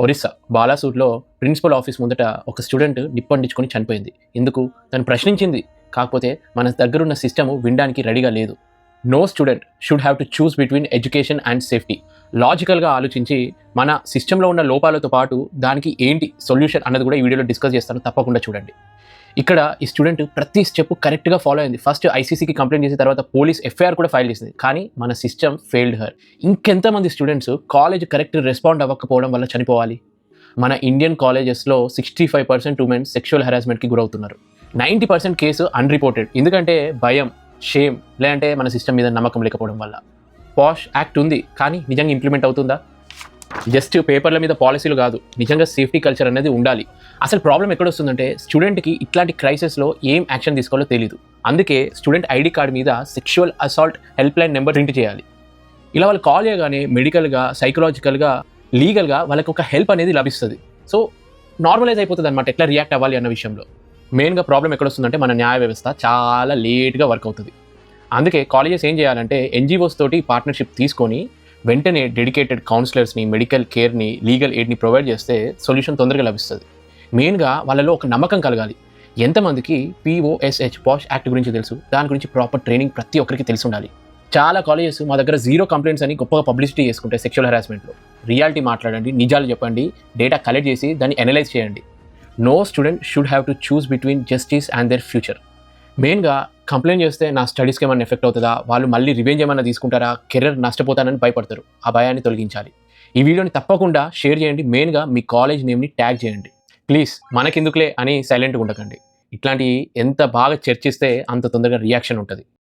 Orissa బాలాసూర్లో principal office ముందట ఒక student నిప్పండించుకొని చనిపోయింది. ఎందుకు? తను ప్రశ్నించింది. కాకపోతే మన దగ్గరున్న సిస్టమ్ వినడానికి రెడీగా లేదు. No student should have to choose between education and safety. లాజికల్గా ఆలోచించి మన సిస్టంలో ఉన్న లోపాలతో పాటు దానికి ఏంటి సొల్యూషన్ అన్నది కూడా ఈ వీడియోలో డిస్కస్ చేస్తాను, తప్పకుండా చూడండి. ఇక్కడ ఈ స్టూడెంట్ ప్రతి స్టెప్ కరెక్ట్గా ఫాలో అయింది. ఫస్ట్ ఐసీసీకి కంప్లైంట్ చేసిన తర్వాత పోలీస్ ఎఫ్ఐఆర్ కూడా ఫైల్ చేసింది. కానీ మన సిస్టమ్ ఫెయిల్డ్ హర్. ఇంకెంతమంది స్టూడెంట్స్ కాలేజ్ కరెక్ట్ రెస్పాండ్ అవ్వకపోవడం వల్ల చనిపోవాలి? మన ఇండియన్ కాలేజెస్లో 65% ఉమెన్ సెక్షువల్ హెరాస్మెంట్కి గురవుతున్నారు. 90% కేసు అన్రిపోర్టెడ్. ఎందుకంటే భయం, షేమ్, లేదంటే మన సిస్టమ్ మీద నమ్మకం లేకపోవడం వల్ల. పాష్ యాక్ట్ ఉంది, కానీ నిజంగా ఇంప్లిమెంట్ అవుతుందా? జస్ట్ పేపర్ల మీద పాలసీలు కాదు, నిజంగా సేఫ్టీ కల్చర్ అనేది ఉండాలి. అసలు ప్రాబ్లం ఎక్కడ వస్తుందంటే స్టూడెంట్కి ఇట్లాంటి క్రైసిస్లో ఏం యాక్షన్ తీసుకోవాలో తెలియదు. అందుకే స్టూడెంట్ ఐడి కార్డ్ మీద sexual assault help line number print చేయాలి. ఇలా వాళ్ళు కాల్ చేయగానే మెడికల్గా, సైకలాజికల్గా, లీగల్గా వాళ్ళకి ఒక హెల్ప్ అనేది లభిస్తుంది. సో నార్మలైజ్ అయిపోతుంది అనమాట ఎట్లా రియాక్ట్ అవ్వాలి అన్న విషయంలో. మెయిన్గా ప్రాబ్లం ఎక్కడ వస్తుందంటే మన న్యాయ వ్యవస్థ చాలా లేట్గా వర్క్ అవుతుంది. అందుకే కాలేజెస్ ఏం చేయాలంటే ఎన్జిఓస్ తోటి పార్ట్నర్షిప్ తీసుకొని వెంటనే డెడికేటెడ్ కౌన్సిలర్స్ని, మెడికల్ కేర్ని, లీగల్ ఎయిడ్ని ప్రొవైడ్ చేస్తే సొల్యూషన్ తొందరగా లభిస్తుంది. మెయిన్గా వాళ్ళలో ఒక నమ్మకం కలగాలి. ఎంతమందికి POSH పాష్ యాక్ట్ గురించి తెలుసు? దాని గురించి ప్రాపర్ ట్రైనింగ్ ప్రతి ఒక్కరికి తెలిసి ఉండాలి. చాలా కాలేజెస్ మా దగ్గర 0 కంప్లైంట్స్ అని గొప్పగా పబ్లిసిటీ చేసుకుంటాయి సెక్షువల్ హెరాస్మెంట్లో. రియాలిటీ మాట్లాడండి, నిజాలు చెప్పండి, డేటా కలెక్ట్ చేసి దాన్ని అనలైజ్ చేయండి. No student should have to choose between justice and their future. మెయిన్గా కంప్లైంట్ చేస్తే నా స్టడీస్కి ఏమైనా ఎఫెక్ట్ అవుతుందా, వాళ్ళు మళ్ళీ రివెంజ్ ఏమైనా తీసుకుంటారా, కెరీర్ నష్టపోతానని భయపడతారు. ఆ భయాన్ని తొలగించాలి. ఈ వీడియోని తప్పకుండా షేర్ చేయండి. మెయిన్గా మీ కాలేజ్ నేమ్ని ట్యాగ్ చేయండి. ప్లీజ్ మనకెందుకులే అని సైలెంట్గా ఉండకండి. ఇట్లాంటివి ఎంత బాగా చర్చిస్తే అంత తొందరగా రియాక్షన్ ఉంటుంది.